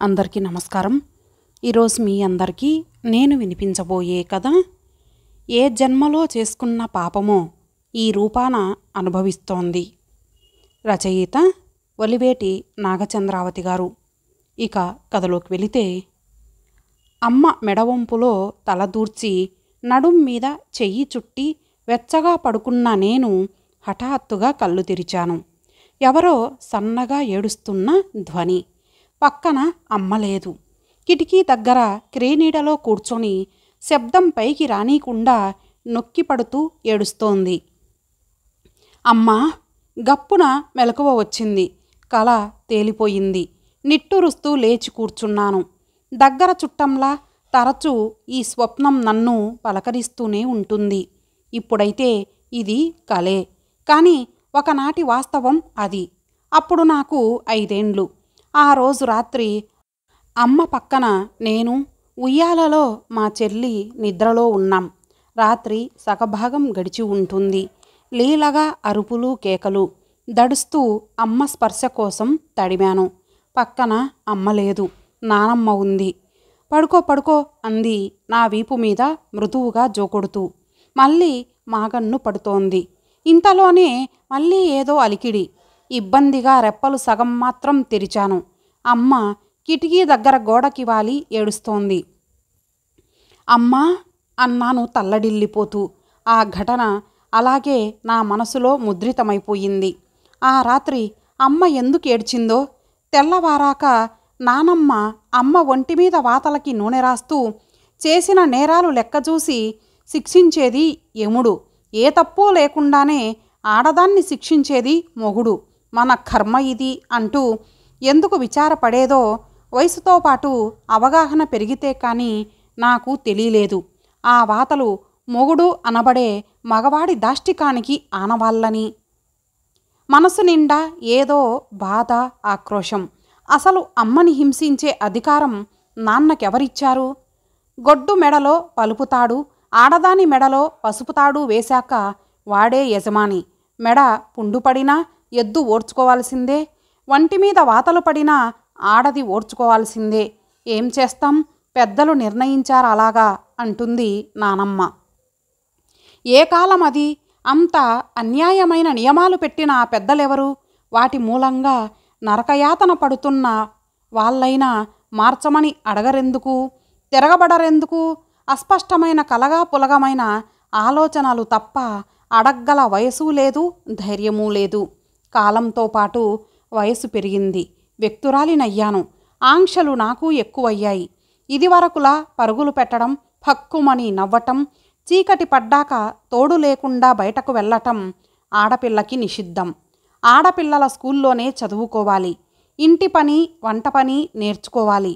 అందరికీ నమస్కారం. ఈరోజు మీ అందరికీ నేను వినిపించబోయే కథ ఏ జన్మలో చేసుకున్న పాపమో ఈ రూపాన అనుభవిస్తోంది. రచయిత ఒలివేటి నాగచంద్రావతి గారు. ఇక కథలోకి వెళితే, అమ్మ మెడవంపులో తలదూర్చి నడుం మీద చెయ్యి చుట్టి వెచ్చగా పడుకున్న నేను హఠాత్తుగా కళ్ళు తెరిచాను. ఎవరో సన్నగా ఏడుస్తున్న ధ్వని. పక్కన అమ్మ లేదు. కిటికీ దగ్గర క్రేనీడలో కూర్చొని శబ్దం పైకి రానీకుండా నొక్కి పడుతూ ఏడుస్తోంది. అమ్మా! గప్పున మెలకువ వచ్చింది. కల తేలిపోయింది. నిట్టూరుస్తూ లేచి కూర్చున్నాను. దగ్గర చుట్టంలా తరచూ ఈ స్వప్నం నన్ను పలకరిస్తూనే ఉంటుంది. ఇప్పుడైతే ఇది కలే, కానీ ఒకనాటి వాస్తవం అది. అప్పుడు నాకు 5 ఏండ్లు. ఆ రోజు రాత్రి అమ్మ పక్కన నేను, ఉయ్యాలలో మా చెల్లి నిద్రలో ఉన్నాం. రాత్రి సగభాగం గడిచి ఉంటుంది. లీలగా అరుపులు కేకలు. దడుస్తూ అమ్మ స్పర్శ కోసం తడిమాను. పక్కన అమ్మ లేదు, నానమ్మ ఉంది. పడుకో పడుకో అంది నా వీపు మీద మృదువుగా జోకొడుతూ. మళ్ళీ మాగన్ను పడుతోంది. ఇంతలోనే మళ్ళీ ఏదో అలికిడి. ఇబ్బందిగా రెప్పలు సగం మాత్రం తెరిచాను. అమ్మ కిటికీ దగ్గర గోడకి వాలి ఏడుస్తోంది. అమ్మా అన్నాను తల్లడిల్లిపోతూ. ఆ ఘటన అలాగే నా మనసులో ముద్రితమైపోయింది. ఆ రాత్రి అమ్మ ఎందుకు ఏడ్చిందో, తెల్లవారాక నానమ్మ అమ్మ ఒంటి మీద వాతలకి నూనె రాస్తూ చేసిన నేరాలు లెక్కచూసి శిక్షించేది యముడు, ఏ తప్పు లేకుండానే ఆడదాన్ని శిక్షించేది మొగుడు, మన కర్మ ఇది అంటూ ఎందుకు విచారపడేదో వయసుతో పాటు అవగాహన పెరిగితే కానీ నాకు తెలియలేదు. ఆ వాతలు మొగుడు అనబడే మగవాడి దాష్టికానికి ఆనవాళ్ళని. మనసు నిండా ఏదో బాధ, ఆక్రోశం. అసలు అమ్మని హింసించే అధికారం నాన్నకెవరిచ్చారు? గొడ్డు మెడలో పలుపుతాడు, ఆడదాని మెడలో పసుపుతాడు వేశాక వాడే యజమాని. మెడ పుండుపడినా ఎద్దు ఓర్చుకోవాల్సిందే, వంటి మీద వాతలు పడినా ఆడది ఓర్చుకోవాల్సిందే. ఏం చేస్తాం, పెద్దలు నిర్ణయించారు అలాగా అంటుంది నానమ్మ. ఏ కాలం అది? అంత అన్యాయమైన నియమాలు పెట్టిన ఆ పెద్దలెవరు? వాటి మూలంగా నరకయాతన పడుతున్న వాళ్ళైనా మార్చమని అడగరెందుకు, తిరగబడరెందుకు? అస్పష్టమైన కలగా పులగమైన ఆలోచనలు తప్ప అడగ్గల వయసు లేదు, ధైర్యమూ లేదు. కాలంతో పాటు వయసు పెరిగింది. వ్యక్తురాలినయ్యాను. ఆంక్షలు నాకు ఎక్కువయ్యాయి. ఇదివరకులా పరుగులు పెట్టడం, పక్కుమని నవ్వటం, చీకటి పడ్డాక తోడు లేకుండా బయటకు వెళ్ళటం ఆడపిల్లకి నిషిద్ధం. ఆడపిల్లల స్కూల్లోనే చదువుకోవాలి. ఇంటి పని, వంట పని నేర్చుకోవాలి.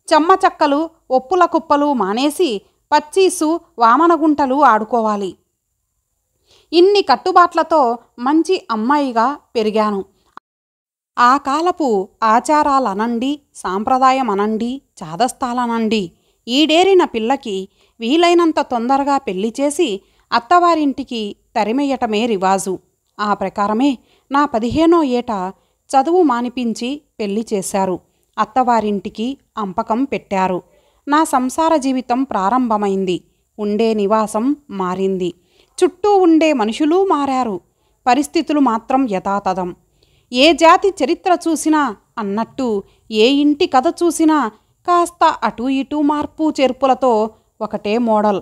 చెమ్మచక్కలు, ఒప్పుల కుప్పలు మానేసి పచ్చీసు, వామనగుంటలు ఆడుకోవాలి. ఇన్ని కట్టుబాట్లతో మంచి అమ్మాయిగా పెరిగాను. ఆ కాలపు ఆచారాలనండి, సాంప్రదాయం అనండి, చాదస్తాలనండి, ఈడేరిన పిల్లకి వీలైనంత తొందరగా పెళ్లి చేసి అత్తవారింటికి తరిమెయ్యటమే రివాజు. ఆ ప్రకారమే నా 15వ ఏట చదువు మానిపించి పెళ్లి చేశారు. అత్తవారింటికి అంపకం పెట్టారు. నా సంసార జీవితం ప్రారంభమైంది. ఉండే నివాసం మారింది. చుట్టూ ఉండే మనుషులు మారారు. పరిస్థితులు మాత్రం యథాతథం. ఏ జాతి చరిత్ర చూసినా అన్నట్టు ఏ ఇంటి కథ చూసినా కాస్త అటు ఇటు మార్పు చేర్పులతో ఒకటే మోడల్.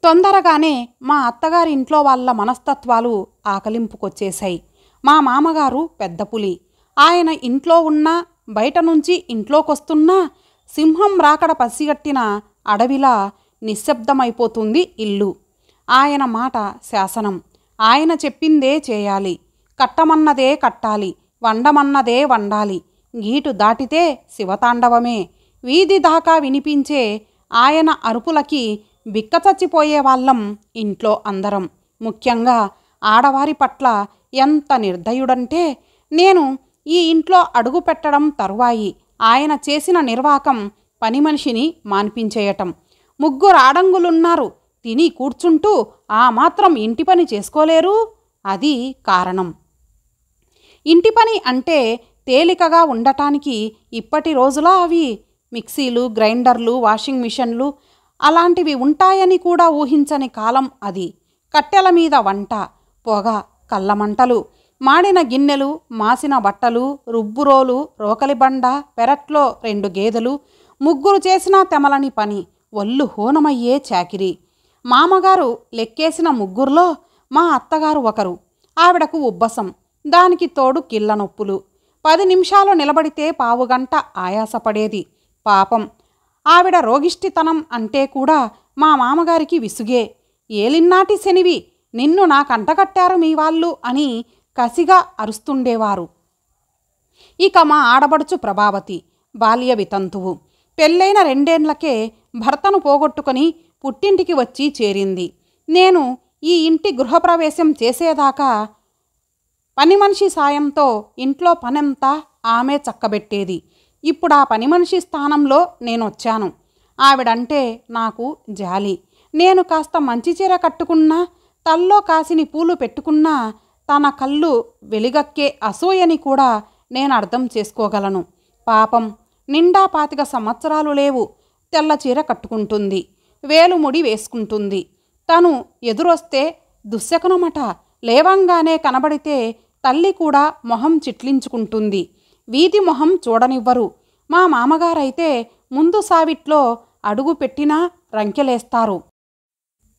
తొందరగానే మా అత్తగారి ఇంట్లో వాళ్ళ మనస్తత్వాలు ఆకలింపుకొచ్చేశాయి. మా మామగారు పెద్ద పులి. ఆయన ఇంట్లో ఉన్నా, బయట నుంచి ఇంట్లోకొస్తున్నా సింహం రాకడ పసిగట్టిన అడవిలా నిశ్శబ్దమైపోతుంది ఇల్లు. ఆయన మాట శాసనం. ఆయన చెప్పిందే చేయాలి. కట్టమన్నదే కట్టాలి, వండమన్నదే వండాలి. గీటు దాటితే శివతాండవమే. వీధి దాకా వినిపించే ఆయన అరుపులకి బిక్కచచ్చిపోయే వాళ్ళం ఇంట్లో అందరం. ముఖ్యంగా ఆడవారి పట్ల ఎంత నిర్దయుడంటే, నేను ఈ ఇంట్లో అడుగు పెట్టడం తరువాయి ఆయన చేసిన నిర్వాకం పని మనిషిని మాన్పించేయటం. 3 ఆడంగులున్నారు, తిని కూర్చుంటూ ఆ మాత్రం ఇంటి పని చేసుకోలేరు. అది కారణం. ఇంటి పని అంటే తేలికగా ఉండటానికి ఇప్పటి రోజులా అవి? మిక్సీలు, గ్రైండర్లు, వాషింగ్ మిషన్లు అలాంటివి ఉంటాయని కూడా ఊహించని కాలం అది. కట్టెల మీద వంట, పొగ, కళ్ళమంటలు, మాడిన గిన్నెలు, మాసిన బట్టలు, రుబ్బురోలు, రోకలిబండ, పెరట్లో 2 గేదెలు, ముగ్గురు చేసినా తెమలని పని, ఒళ్ళు హోనమయ్యే చాకిరీ. మామగారు లెక్కేసిన ముగ్గురులో మా అత్తగారు ఒకరు. ఆవిడకు ఉబ్బసం, దానికి తోడు కీళ్ళ నొప్పులు. 10 నిమిషాలు నిలబడితే పావుగంట ఆయాసపడేది. పాపం ఆవిడ రోగిష్టితనం అంటే కూడా మా మామగారికి విసుగే. ఏలినాటి శనివి, నిన్ను నాకంటగట్టారు మీ వాళ్ళు అని కసిగా అరుస్తుండేవారు. ఇక మా ఆడబడుచు ప్రభావతి బాల్య వితంతువు. పెళ్ళైన 2 ఏండ్లకే భర్తను పోగొట్టుకొని పుట్టింటికి వచ్చి చేరింది. నేను ఈ ఇంటి గృహప్రవేశం చేసేదాకా పని మనిషి సాయంతో ఇంట్లో పనంతా ఆమె చక్కబెట్టేది. ఇప్పుడు ఆ పని మనిషి స్థానంలో నేనొచ్చాను. ఆవిడంటే నాకు జాలి. నేను కాస్త మంచి చీర కట్టుకున్నా, తల్లో కాసిని పూలు పెట్టుకున్నా తన కళ్ళు వెలిగక్కే అసూయని కూడా నేను అర్థం చేసుకోగలను. పాపం, నిండా 25 సంవత్సరాలు లేవు. తెల్ల చీర కట్టుకుంటుంది, వేలుముడి వేసుకుంటుంది. తను ఎదురొస్తే దుశ్శకునమట. లేవంగానే కనబడితే తల్లి కూడా మొహం చిట్లించుకుంటుంది. వీధి మొహం చూడనివ్వరు. మా మామగారైతే ముందు సావిట్లో అడుగు పెట్టినా రంకెలేస్తారు.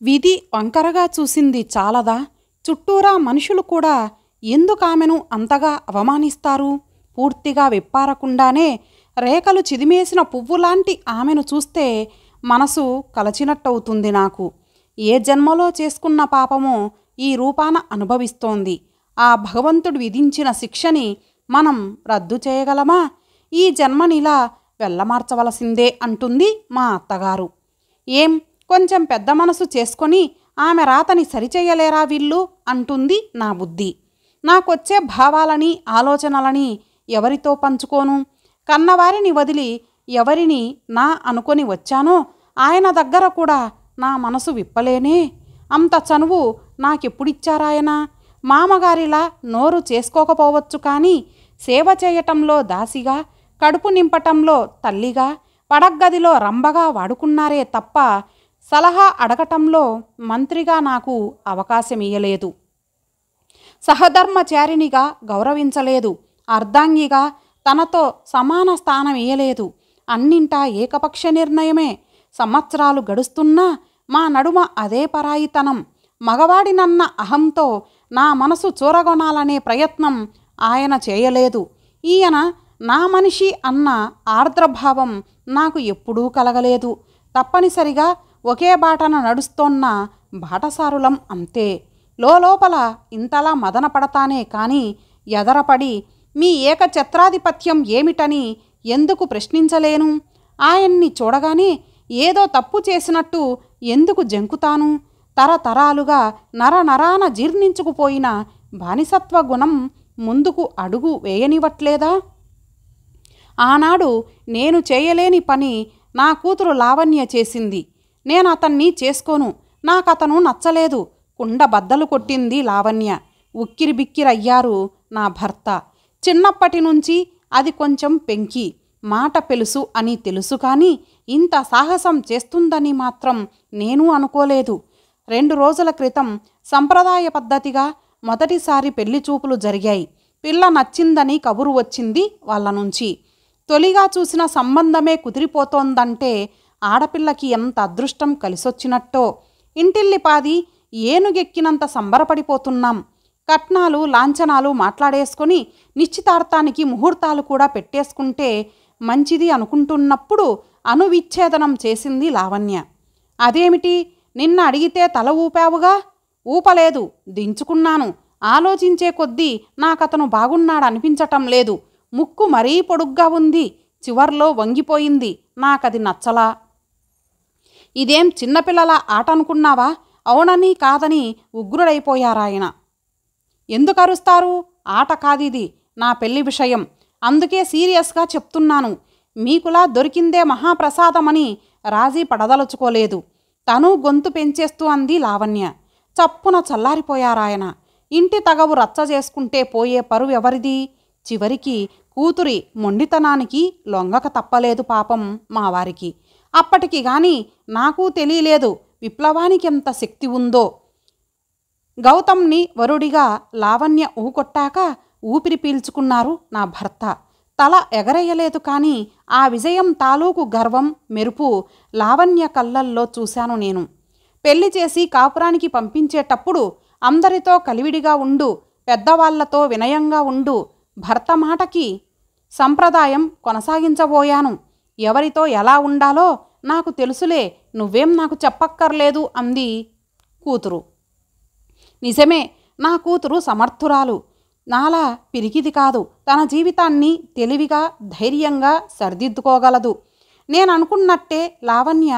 విధి వంకరగా చూసింది చాలదా? చుట్టూరా మనుషులు కూడా ఎందుకామెను అంతగా అవమానిస్తారు? పూర్తిగా విప్పారకుండానే రేఖలు చిదిమేసిన పువ్వులాంటి ఆమెను చూస్తే మనసు కలచినట్టవుతుంది నాకు. ఏ జన్మలో చేసుకున్న పాపమో ఈ రూపాన అనుభవిస్తోంది. ఆ భగవంతుడు విధించిన శిక్షని మనం రద్దు చేయగలమా? ఈ జన్మనిలా వెళ్ళమార్చవలసిందే అంటుంది మా అత్తగారు. ఏం, కొంచెం పెద్ద మనసు చేసుకొని ఆమె రాతని సరిచెయ్యలేరా వీళ్ళు అంటుంది నా బుద్ధి. నాకొచ్చే భావాలని ఆలోచనలని ఎవరితో పంచుకోను? కన్నవారిని వదిలి ఎవరిని నా అనుకొని వచ్చానో ఆయన దగ్గర కూడా నా మనసు విప్పలేనే. అంత చనువు నాకెప్పుడిచ్చారాయన? మామగారిలా నోరు చేసుకోకపోవచ్చు కానీ సేవ చేయటంలో దాసిగా, కడుపు నింపటంలో తల్లిగా, పడగ్గదిలో రంబగా వాడుకున్నారే తప్ప సలహా అడగటంలో మంత్రిగా నాకు అవకాశమియ్యలేదు. సహధర్మచారినిగా గౌరవించలేదు. అర్ధాంగిగా తనతో సమాన స్థానం ఇయ్యలేదు. అన్నింటా ఏకపక్ష నిర్ణయమే. సంవత్సరాలు గడుస్తున్నా మా నడుమ అదే పరాయితనం. మగవాడినన్న అహంతో నా మనసు చూరగొనాలనే ప్రయత్నం ఆయన చేయలేదు. ఈయన నా మనిషి అన్న ఆర్ద్రభావం నాకు ఎప్పుడూ కలగలేదు. తప్పనిసరిగా ఒకే బాటన నడుస్తోన్న బాటసారులం అంతే. లోపల ఇంతలా మదన పడతానే కానీ ఎదరపడి మీ ఏకఛత్రాధిపత్యం ఏమిటని ఎందుకు ప్రశ్నించలేను? ఆయన్ని చూడగానే ఏదో తప్పు చేసినట్టు ఎందుకు జంకుతాను? తరతరాలుగా నరనరాన జీర్ణించుకుపోయిన బానిసత్వ గుణం ముందుకు అడుగు వేయనివ్వట్లేదా? ఆనాడు నేను చేయలేని పని నా కూతురు లావణ్య చేసింది. నేను అతన్ని చేసుకోను, నాకతను నచ్చలేదు. కుండ బద్దలు కొట్టింది లావణ్య. ఉక్కిరిబిక్కిరయ్యారు నా భర్త. చిన్నప్పటి నుంచి అది కొంచెం పెంకి, మాట పెలుసు అని తెలుసు కానీ ఇంత సాహసం చేస్తుందని మాత్రం నేను అనుకోలేదు. 2 రోజుల క్రితం సంప్రదాయ పద్ధతిగా మొదటిసారి పెళ్లి చూపులు జరిగాయి. పిల్ల నచ్చిందని కబురు వచ్చింది వాళ్ళ నుంచి. తొలిగా చూసిన సంబంధమే కుదిరిపోతోందంటే ఆడపిల్లకి ఎంత అదృష్టం కలిసొచ్చినట్టో. ఇంటిల్లిపాది ఏనుగెక్కినంత సంబరపడిపోతున్నాం. కట్నాలు లాంఛనాలు మాట్లాడేసుకొని నిశ్చితార్థానికి ముహూర్తాలు కూడా పెట్టేసుకుంటే మంచిది అనుకుంటున్నప్పుడు అనువిచ్ఛేదనం చేసింది లావణ్య. అదేమిటి, నిన్న అడిగితే తల ఊపావుగా? ఊపలేదు, దించుకున్నాను. ఆలోచించే కొద్దీ నాకతను బాగున్నాడనిపించటం లేదు. ముక్కు మరీ పొడుగ్గా ఉంది, చివర్లో వంగిపోయింది. నాకది నచ్చలా. ఇదేం చిన్నపిల్లల ఆట అనుకున్నావా? అవునని కాదని ఉగ్రుడైపోయారాయన. ఎందుకు అరుస్తారు? ఆట కాదిది, నా పెళ్లి విషయం. అందుకే సీరియస్గా చెప్తున్నాను. మీకులా దొరికిందే మహాప్రసాదమని రాజీ పడదలుచుకోలేదు. తను గొంతు పెంచేస్తూ అంది లావణ్య. చప్పున చల్లారిపోయారాయన. ఇంటి తగవు రచ్చ చేసుకుంటే పోయే పరువు ఎవరిది? చివరికి కూతురి మొండితనానికి లొంగక తప్పలేదు పాపం మా వారికి. అప్పటికి గాని నాకు తెలియలేదు విప్లవానికి ఎంత శక్తి ఉందో. గౌతమ్ని వరుడిగా లావణ్య ఊకొట్టాక ఊపిరి పీల్చుకున్నారు నా భర్త. తల ఎగరేయలేదు, కానీ ఆ విజయం తాలూకు గర్వం, మెరుపు లావణ్య కళ్ళల్లో చూశాను నేను. పెళ్లి చేసి కాపురానికి పంపించేటప్పుడు అందరితో కలివిడిగా ఉండు, పెద్దవాళ్లతో వినయంగా ఉండు, భర్త మాటకి సంప్రదాయం కొనసాగించబోయాను. ఎవరితో ఎలా ఉండాలో నాకు తెలుసులే, నువ్వేం నాకు చెప్పక్కర్లేదు అంది కూతురు. నిజమే, నా కూతురు సమర్థురాలు, నాలా పిరికిది కాదు. తన జీవితాన్ని తెలివిగా ధైర్యంగా సరిదిద్దుకోగలదు. నేననుకున్నట్టే లావణ్య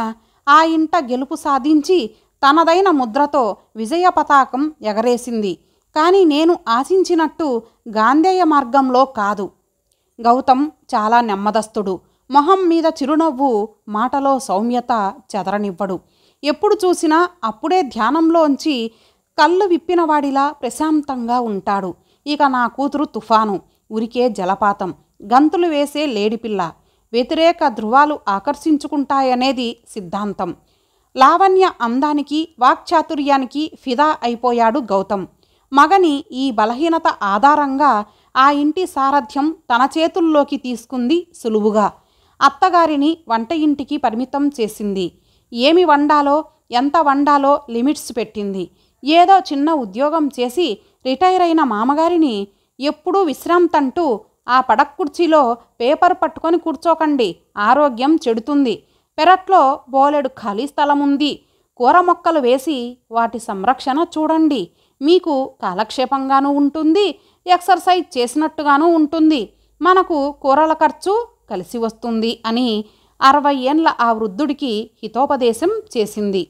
ఆ ఇంట గెలుపు సాధించి తనదైన ముద్రతో విజయ పతాకం ఎగరేసింది. కానీ నేను ఆశించినట్టు గాంధేయ మార్గంలో కాదు. గౌతమ్ చాలా నెమ్మదస్తుడు. మొహం మీద చిరునవ్వు, మాటలో సౌమ్యత చెదరనివ్వడు. ఎప్పుడు చూసినా అప్పుడే ధ్యానంలోంచి కళ్ళు విప్పినవాడిలా ప్రశాంతంగా ఉంటాడు. ఇక నా కూతురు తుఫాను, ఉరికే జలపాతం, గంతులు వేసే లేడిపిల్ల. వ్యతిరేక ధృవాలు ఆకర్షించుకుంటాయనేది సిద్ధాంతం. లావణ్య అందానికి, వాక్చాతుర్యానికి ఫిదా అయిపోయాడు గౌతమ్. మగని ఈ బలహీనత ఆధారంగా ఆ ఇంటి సారథ్యం తన చేతుల్లోకి తీసుకుంది సులువుగా. అత్తగారిని వంట ఇంటికి పరిమితం చేసింది. ఏమి వండాలో, ఎంత వండాలో లిమిట్స్ పెట్టింది. ఏదో చిన్న ఉద్యోగం చేసి రిటైర్ అయిన మామగారిని ఎప్పుడూ విశ్రాంతంటూ ఆ పడక్కుర్చీలో పేపర్ పట్టుకొని కూర్చోకండి, ఆరోగ్యం చెడుతుంది. పెరట్లో బోలెడు ఖాళీ స్థలం ఉంది, కూర మొక్కలు వేసి వాటి సంరక్షణ చూడండి. మీకు కాలక్షేపంగానూ ఉంటుంది, ఎక్సర్సైజ్ చేసినట్టుగానూ ఉంటుంది. మనకు కూరల ఖర్చు కలిసి వస్తుంది అని 60 ఏండ్ల ఆ వృద్ధుడికి హితోపదేశం చేసింది.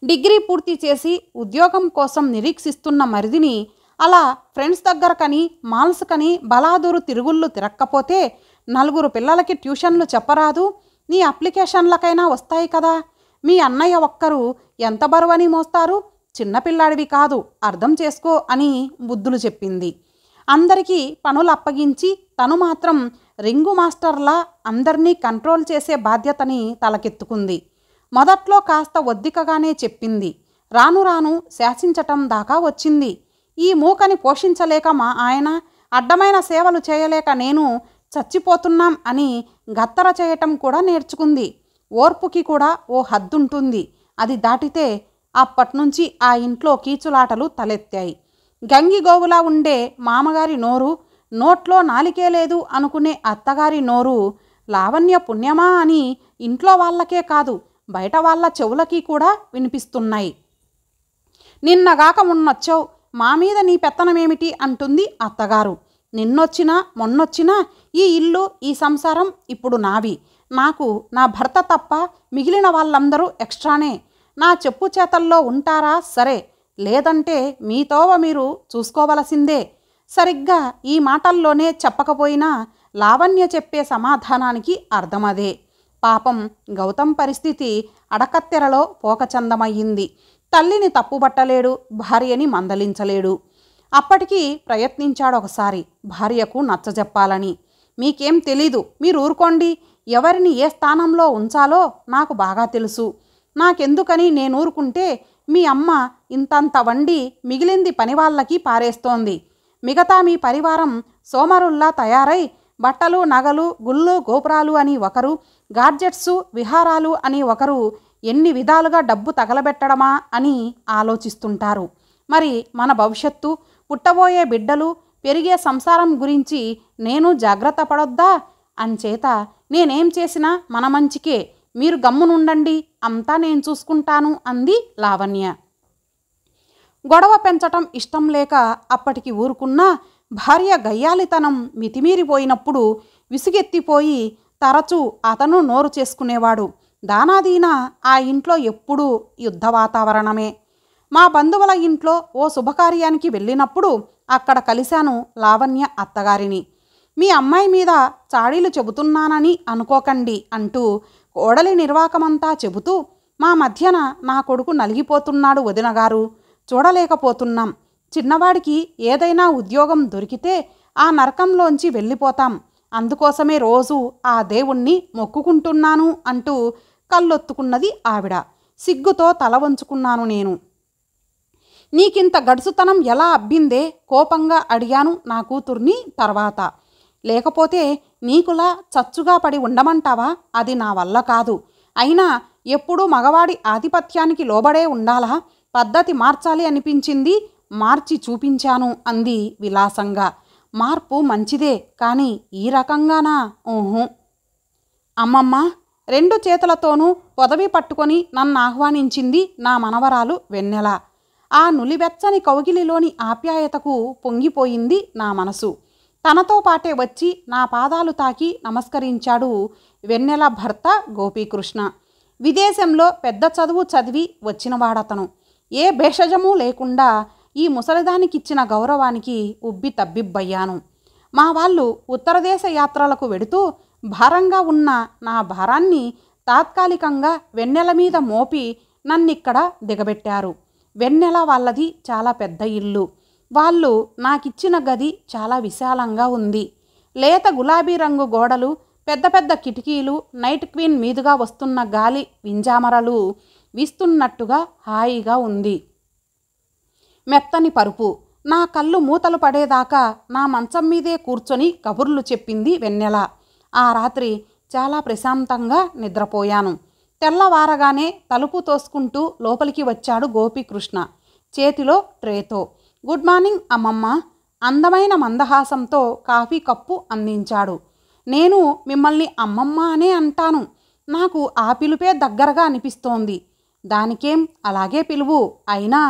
డిగ్రీ పూర్తి చేసి ఉద్యోగం కోసం నిరీక్షిస్తున్న మరిదిని అలా ఫ్రెండ్స్ దగ్గరకని, మాల్స్కని బలాదూరు తిరుగుళ్ళు తిరక్కపోతే 4 పిల్లలకి ట్యూషన్లు చెప్పరాదు? నీ అప్లికేషన్లకైనా వస్తాయి కదా. మీ అన్నయ్య ఒక్కరు ఎంత బరువని మోస్తారు? చిన్నపిల్లాడివి కాదు, అర్థం చేసుకో అని బుద్ధులు చెప్పింది. అందరికీ పనులు అప్పగించి తను మాత్రం రింగు మాస్టర్లా అందర్నీ కంట్రోల్ చేసే బాధ్యతని తలకెత్తుకుంది. మొదట్లో కాస్త ఒద్దికగానే చెప్పింది. రాను రాను శాసించటం దాకా వచ్చింది. ఈ మూకని పోషించలేక మా ఆయన, అడ్డమైన సేవలు చేయలేక నేను చచ్చిపోతున్నాం అని గత్తర చేయటం కూడా నేర్చుకుంది. ఓర్పుకి కూడా ఓ హద్దుంటుంది. అది దాటితే అప్పట్నుంచి ఆ ఇంట్లో కీచులాటలు తలెత్తాయి. గంగిగోవులా ఉండే మామగారి నోరు, నోట్లో నాలికే లేదు అనుకునే అత్తగారి నోరు లావణ్య పుణ్యమా అని ఇంట్లో వాళ్ళకే కాదు, బయట వాళ్ళ చెవులకి కూడా వినిపిస్తున్నాయి. నిన్నగాక మొన్నొచ్చావు, మా మీద నీ పెత్తనమేమిటి అంటుంది అత్తగారు. నిన్నొచ్చినా మొన్నొచ్చినా ఈ ఇల్లు, ఈ సంసారం ఇప్పుడు నావి. నాకు నా భర్త తప్ప మిగిలిన వాళ్ళందరూ ఎక్స్ట్రానే. నా చెప్పు చేతల్లో ఉంటారా సరే, లేదంటే మీతోవ మీరు చూసుకోవలసిందే. సరిగ్గా ఈ మాటల్లోనే చెప్పకపోయినా లావణ్య చెప్పే సమాధానానికి అర్థమదే. పాపం గౌతమ్ పరిస్థితి అడకత్తెరలో పోకచందమయ్యింది. తల్లిని తప్పుబట్టలేడు, భార్యని మందలించలేడు. అప్పటికి ప్రయత్నించాడొకసారి భార్యకు నచ్చజెప్పాలని. మీకేం తెలీదు, మీరు ఊరుకోండి. ఎవరిని ఏ స్థానంలో ఉంచాలో నాకు బాగా తెలుసు. నాకెందుకని నేనూరుకుంటే మీ అమ్మ ఇంతంత వండి మిగిలింది పనివాళ్ళకి పారేస్తోంది. మిగతా మీ పరివారం సోమరుల్లా తయారై బట్టలు, నగలు, గుళ్ళు, గోపురాలు అని ఒకరు, గాడ్జెట్సు, విహారాలు అని ఒకరు, ఎన్ని విధాలుగా డబ్బు తగలబెట్టడమా అని ఆలోచిస్తుంటారు. మరి మన భవిష్యత్తు, పుట్టబోయే బిడ్డలు, పెరిగే సంసారం గురించి నేను జాగ్రత్త పడొద్దా? అంచేత నేనేం చేసినా మన మంచికే, మీరు గమ్మునుండండి, అంతా నేను చూసుకుంటాను అంది లావణ్య. గొడవ పెంచటం ఇష్టం లేక అప్పటికి ఊరుకున్నా భార్య గయ్యాలితనం మితిమీరిపోయినప్పుడు విసుగెత్తిపోయి తరచూ అతను నోరు చేసుకునేవాడు. దానాదీనా ఆ ఇంట్లో ఎప్పుడూ యుద్ధ వాతావరణమే. మా బంధువుల ఇంట్లో ఓ శుభకార్యానికి వెళ్ళినప్పుడు అక్కడ కలిశాను లావణ్య అత్తగారిని. మీ అమ్మాయి మీద చాడీలు చెబుతున్నానని అనుకోకండి అంటూ కోడలి నిర్వాకమంతా చెబుతూ, మా మధ్యన నా కొడుకు నలిగిపోతున్నాడు వదినగారు, చూడలేకపోతున్నాం. చిన్నవాడికి ఏదైనా ఉద్యోగం దొరికితే ఆ నరకంలోంచి వెళ్ళిపోతాం. అందుకోసమే రోజు ఆ దేవుణ్ణి మొక్కుకుంటున్నాను అంటూ కళ్ళొత్తుకున్నది ఆవిడ. సిగ్గుతో తల వంచుకున్నాను నేను. నీకింత గడుసుతనం ఎలా అబ్బిందే? కోపంగా అడిగాను నా కూతుర్ని తర్వాత. లేకపోతే నీకులా చచ్చుగా పడి ఉండమంటావా? అది నా వల్ల కాదు. అయినా ఎప్పుడూ మగవాడి ఆధిపత్యానికి లోబడే ఉండాలా? పద్ధతి మార్చాలి అనిపించింది, మార్చి చూపించాను అంది విలాసంగా. మార్పు మంచిదే, కానీ ఈ రకంగానా? ఊహు. అమ్మమ్మ, 2 చేతులతోనూ పొదవి పట్టుకొని నన్ను ఆహ్వానించింది నా మనవరాలు వెన్నెల. ఆ నులివెచ్చని కౌగిలిలోని ఆప్యాయతకు పొంగిపోయింది నా మనసు. తనతో పాటే వచ్చి నా పాదాలు తాకి నమస్కరించాడు వెన్నెల భర్త గోపీకృష్ణ. విదేశంలో పెద్ద చదువు చదివి వచ్చినవాడతను. ఏ భేషజమూ లేకుండా ఈ ముసలిదానికిచ్చిన గౌరవానికి ఉబ్బి తబ్బిబ్బయ్యాను. మా వాళ్ళు ఉత్తరదేశ యాత్రలకు వెడుతూ భారంగా ఉన్న నా భారాన్ని తాత్కాలికంగా వెన్నెల మీద మోపి నన్నిక్కడ దిగబెట్టారు. వెన్నెల వాళ్ళది చాలా పెద్ద ఇల్లు. వాళ్ళు నాకిచ్చిన గది చాలా విశాలంగా ఉంది. లేత గులాబీ రంగు గోడలు, పెద్ద పెద్ద కిటికీలు, నైట్ క్వీన్ మీదుగా వస్తున్న గాలి వింజామరలు వీస్తున్నట్టుగా హాయిగా ఉంది. మెత్తని పరుపు. నా కళ్ళు మూతలు పడేదాకా నా మంచం మీదే కూర్చొని కబుర్లు చెప్పింది వెన్నెల. ఆ రాత్రి చాలా ప్రశాంతంగా నిద్రపోయాను. తెల్లవారగానే తలుపు తోసుకుంటూ లోపలికి వచ్చాడు గోపీకృష్ణ, చేతిలో ట్రేతో. గుడ్ మార్నింగ్ అమ్మమ్మ. అందమైన మందహాసంతో కాఫీ కప్పు అందించాడు. నేను మిమ్మల్ని అమ్మమ్మ అనే అంటాను. నాకు ఆ పిలుపే దగ్గరగా అనిపిస్తోంది. దానికేం, అలాగే పిలువు. అయినా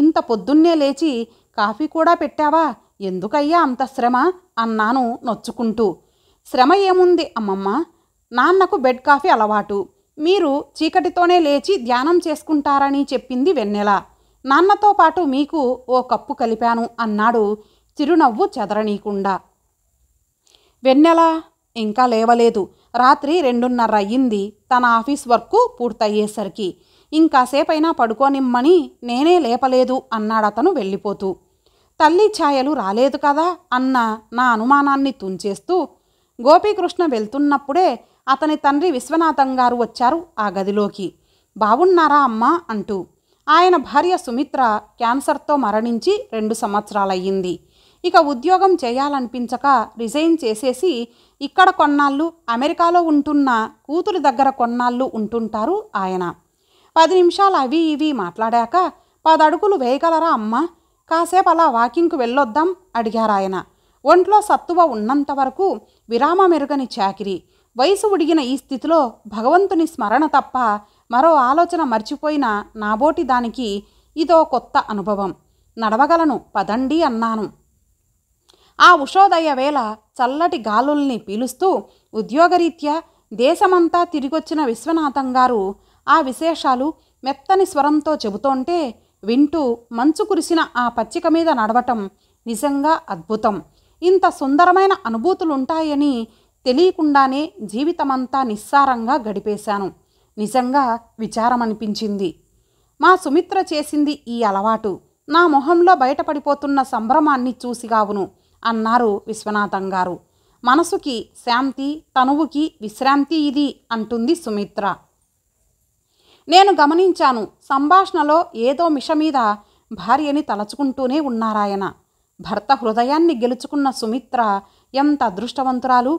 ఇంత పొద్దున్నే లేచి కాఫీ కూడా పెట్టావా? ఎందుకయ్యా అంత శ్రమ అన్నాను నొచ్చుకుంటూ. శ్రమ ఏముంది అమ్మమ్మ, నాన్నకు బెడ్ కాఫీ అలవాటు. మీరు చీకటితోనే లేచి ధ్యానం చేసుకుంటారని చెప్పింది వెన్నెల. నాన్నతో పాటు మీకు ఓ కప్పు కలిపాను అన్నాడు చిరునవ్వు చెదరనీకుండా. వెన్నెల ఇంకా లేవలేదు. రాత్రి 2:30 అయ్యింది. తన ఆఫీస్ వర్క్ పూర్తయ్యేసరికి. ఇంకాసేపైనా పడుకోనిమ్మని నేనే లేపలేదు అన్నాడతను వెళ్ళిపోతూ. తల్లి ఛాయలు రాలేదు కదా అన్న నా అనుమానాన్ని తుంచేస్తూ గోపీకృష్ణ వెళ్తున్నప్పుడే అతని తండ్రి విశ్వనాథం గారు వచ్చారు ఆ గదిలోకి. బావున్నారా అమ్మా అంటూ. ఆయన భార్య సుమిత్ర క్యాన్సర్తో మరణించి 2 సంవత్సరాలయ్యింది. ఇక ఉద్యోగం చేయాలనిపించక రిజైన్ చేసేసి ఇక్కడ కొన్నాళ్ళు, అమెరికాలో ఉంటున్న కూతురి దగ్గర కొన్నాళ్ళు ఉంటుంటారు ఆయన. 10 నిమిషాలు అవి ఇవి మాట్లాడాక 10 అడుగులు వేయగలరా అమ్మా? కాసేపు అలా వాకింగ్కు వెళ్ళొద్దాం అడిగారాయన. ఒంట్లో సత్తువ ఉన్నంత వరకు విరామమెరుగని చాకిరి. వయసు ఉడిగిన ఈ స్థితిలో భగవంతుని స్మరణ తప్ప మరో ఆలోచన మర్చిపోయిన నాబోటి దానికి ఇదో కొత్త అనుభవం. నడవగలను, పదండి అన్నాను. ఆ ఉషోదయ వేళ చల్లటి గాలుల్ని పీలుస్తూ ఉద్యోగరీత్యా దేశమంతా తిరిగొచ్చిన విశ్వనాథం గారు ఆ విశేషాలు మెత్తని స్వరంతో చెబుతోంటే వింటూ మంచు కురిసిన ఆ పచ్చిక మీద నడవటం నిజంగా అద్భుతం. ఇంత సుందరమైన అనుభూతులుంటాయని తెలియకుండానే జీవితమంతా నిస్సారంగా గడిపేశాను. నిజంగా విచారమనిపించింది. మా సుమిత్ర చేసింది ఈ అలవాటు. నా మొహంలో బయటపడిపోతున్న సంభ్రమాన్ని చూసిగావును అన్నారు విశ్వనాథం గారు. మనసుకి శాంతి, తనువుకి విశ్రాంతి ఇది అంటుంది సుమిత్ర. నేను గమనించాను. సంభాషణలో ఏదో మిష మీద భార్యని తలచుకుంటూనే ఉన్నారాయన. భర్త హృదయాన్ని గెలుచుకున్న సుమిత్ర ఎంత అదృష్టవంతురాలు.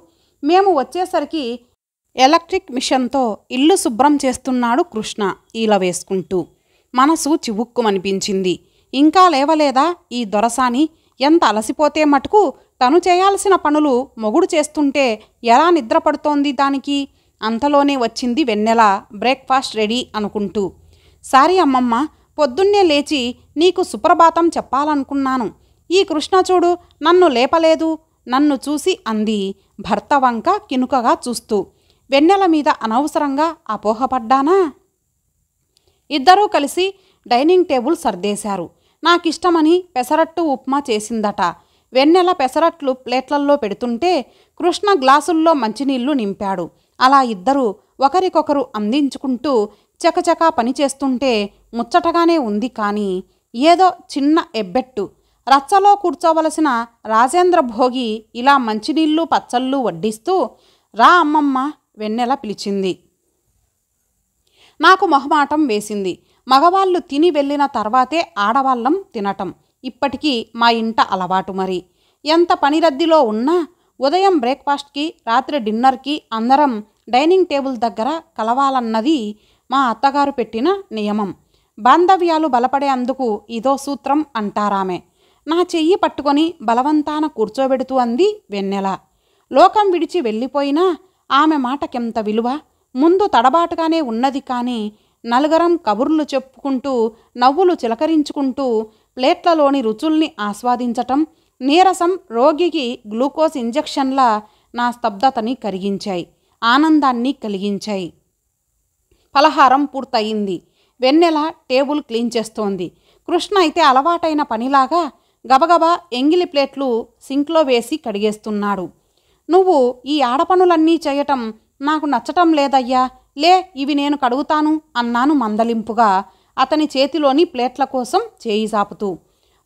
మేము వచ్చేసరికి ఎలక్ట్రిక్ మిషన్తో ఇల్లు శుభ్రం చేస్తున్నాడు కృష్ణ ఈల వేసుకుంటూ. మనసు చివుక్కుమనిపించింది. ఇంకా లేవలేదా ఈ దొరసాని? ఎంత అలసిపోతే మటుకు తను చేయాల్సిన పనులు మొగుడు చేస్తుంటే ఎలా నిద్రపడుతోంది దానికి? అంతలోనే వచ్చింది వెన్నెల బ్రేక్ఫాస్ట్ రెడీ అనుకుంటూ. సారీ అమ్మమ్మ, పొద్దున్నే లేచి నీకు సుప్రభాతం చెప్పాలనుకున్నాను. ఈ కృష్ణ చూడు నన్ను లేపలేదు. నన్ను చూసి అంది భర్త వంక కినుకగా చూస్తూ. వెన్నెల మీద అనవసరంగా అపోహపడ్డానా? ఇద్దరూ కలిసి డైనింగ్ టేబుల్ సర్దేశారు. నాకిష్టమని పెసరట్టు ఉప్మా చేసిందట. వెన్నెల పెసరట్లు ప్లేట్లల్లో పెడుతుంటే కృష్ణ గ్లాసుల్లో మంచినీళ్లు నింపాడు. అలా ఇద్దరూ ఒకరికొకరు అందించుకుంటూ చకచకా పనిచేస్తుంటే ముచ్చటగానే ఉంది. కానీ ఏదో చిన్న ఎబ్బెట్టు. రచ్చలో కూర్చోవలసిన రాజేంద్ర భోగి ఇలా మంచినీళ్ళు పచ్చళ్ళు వడ్డిస్తూ, రా అమ్మమ్మ, వెన్నెల పిలిచింది. నాకు మొహమాటం వేసింది. మగవాళ్ళు తిని వెళ్ళిన తర్వాతే ఆడవాళ్ళం తినటం ఇప్పటికీ మా ఇంట అలవాటు. మరి ఎంత పని రద్దీలో ఉన్నా ఉదయం బ్రేక్ఫాస్ట్కి, రాత్రి డిన్నర్కి అందరం డైనింగ్ టేబుల్ దగ్గర కలవాలన్నది మా అత్తగారు పెట్టిన నియమం. బాంధవ్యాలు బలపడే అందుకు ఇదో సూత్రం అంటారామె. నా చెయ్యి పట్టుకొని బలవంతాన కూర్చోబెడుతూ అంది వెన్నెల. లోకం విడిచి వెళ్ళిపోయినా ఆమె మాటకెంత విలువ. ముందు తడబాటుగానే ఉన్నది, కానీ నలుగరం కబుర్లు చెప్పుకుంటూ, నవ్వులు చిలకరించుకుంటూ ప్లేట్లలోని రుచుల్ని ఆస్వాదించటం, నీరసం రోగికి గ్లూకోజ్ ఇంజెక్షన్ల నా స్తబ్దతని కరిగించాయి, ఆనందాన్ని కలిగించాయి. పలహారం పూర్తయింది. వెన్నెల టేబుల్ క్లీన్ చేస్తోంది. కృష్ణ అయితే అలవాటైన పనిలాగా గబగబా ఎంగిలి ప్లేట్లు సింక్లో వేసి కడిగేస్తున్నాడు. నువ్వు ఈ ఆడపనులన్నీ చేయటం నాకు నచ్చటం లేదయ్యా, లే ఇవి నేను కడుగుతాను అన్నాను మందలింపుగా, అతని చేతిలోని ప్లేట్ల కోసం చేయి చాపుతూ.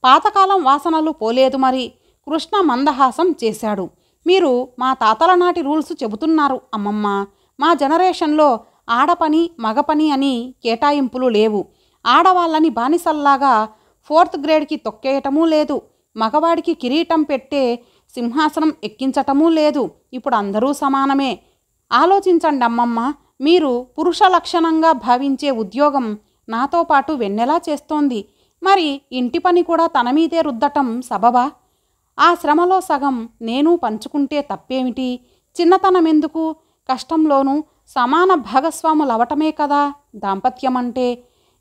పాతకాలం వాసనలు పోలేదు మరి. కృష్ణ మందహాసం చేశాడు. మీరు మా తాతల నాటి రూల్స్ చెబుతున్నారు అమ్మమ్మ. మా జనరేషన్లో ఆడపని మగపని అని కేటాయింపులు లేవు. ఆడవాళ్ళని బానిసల్లాగా 4th గ్రేడ్కి తొక్కేయటమూ లేదు. మగవాడికి కిరీటం పెట్టే సింహాసనం ఎక్కించటమూ లేదు. ఇప్పుడు అందరూ సమానమే. ఆలోచించండి అమ్మమ్మ, మీరు పురుష లక్షణంగా భావించే ఉద్యోగం నాతో పాటు వెన్నెలా చేస్తోంది. మరి ఇంటి పని కూడా తన మీదే రుద్దటం సబబా? ఆ శ్రమలో సగం నేను పంచుకుంటే తప్పేమిటి? చిన్నతనమెందుకు? కష్టంలోనూ సమాన భాగస్వాములవటమే కదా దాంపత్యమంటే.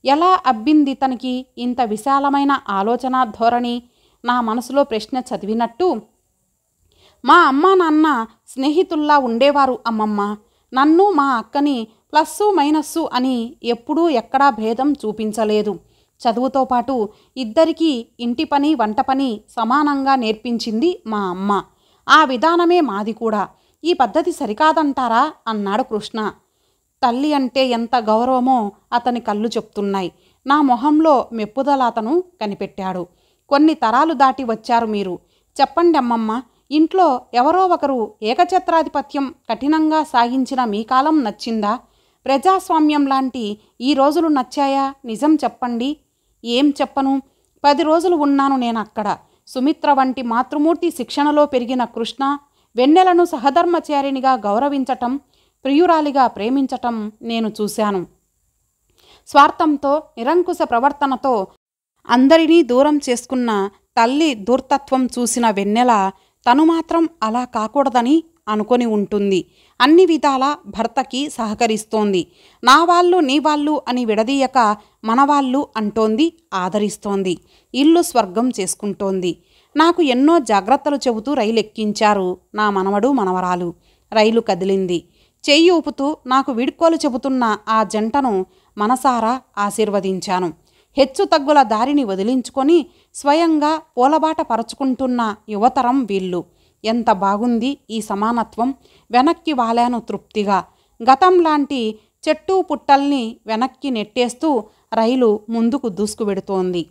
ఎలా అబ్బింది తనకి ఇంత విశాలమైన ఆలోచన ధోరణి? నా మనసులో ప్రశ్న చదివినట్టు. మా అమ్మ నాన్న స్నేహితుల్లా ఉండేవారు అమ్మమ్మ. నన్ను మా అక్కని ప్లస్సు మైనస్సు అని ఎప్పుడూ ఎక్కడా భేదం చూపించలేదు. చదువుతో పాటు ఇద్దరికీ ఇంటి పని వంట పని సమానంగా నేర్పించింది మా అమ్మ. ఆ విధానమే మాది కూడా. ఈ పద్ధతి సరికాదంటారా అన్నాడు కృష్ణ. తల్లి అంటే ఎంత గౌరవమో అతని కళ్ళు చెప్తున్నాయి. నా మొహంలో మెప్పుదల అతను కనిపెట్టాడు. కొన్ని తరాలు దాటి వచ్చారు మీరు. చెప్పండి అమ్మమ్మ, ఇంట్లో ఎవరో ఒకరు ఏకఛత్రాధిపత్యం కఠినంగా సాగించిన మీ కాలం నచ్చిందా? ప్రజాస్వామ్యం లాంటి ఈ రోజులు నచ్చాయా? నిజం చెప్పండి. ఏం చెప్పను. 10 రోజులు ఉన్నాను నేను అక్కడ. సుమిత్ర వంటి మాతృమూర్తి శిక్షణలో పెరిగిన కృష్ణ వెన్నెలను సహధర్మచారిణిగా గౌరవించటం, ప్రియురాలిగా ప్రేమించటం నేను చూశాను. స్వార్థంతో, నిరంకుశ ప్రవర్తనతో అందరినీ దూరం చేసుకున్న తల్లి ధూర్తత్వం చూసిన వెన్నెల తను మాత్రం అలా కాకూడదని అనుకొని ఉంటుంది. అన్ని విధాలా భర్తకి సహకరిస్తోంది. నా వాళ్ళు నీ వాళ్ళు అని విడదీయక మనవాళ్ళు అంటోంది, ఆదరిస్తోంది. ఇల్లు స్వర్గం చేసుకుంటోంది. నాకు ఎన్నో జాగ్రత్తలు చెబుతూ రైలు ఎక్కించారు నా మనవడు మనవరాలు. రైలు కదిలింది. చెయ్యి ఊపుతూ నాకు వీడ్కోలు చెబుతున్న ఆ జంటను మనసారా ఆశీర్వదించాను. హెచ్చు తగ్గుల దారిని వదిలించుకొని స్వయంగా పూలబాట పరుచుకుంటున్న యువతరం వీళ్ళు. ఎంత బాగుంది ఈ సమానత్వం. వెనక్కి వాలాను తృప్తిగా. గతం లాంటి చెట్టు పుట్టల్ని వెనక్కి నెట్టేస్తూ రైలు ముందుకు దూసుకువెడుతోంది.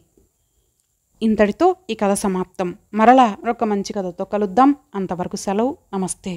ఇంతటితో ఈ కథ సమాప్తం. మరలా ఒక మంచి కథతో కలుద్దాం. అంతవరకు సెలవు. నమస్తే.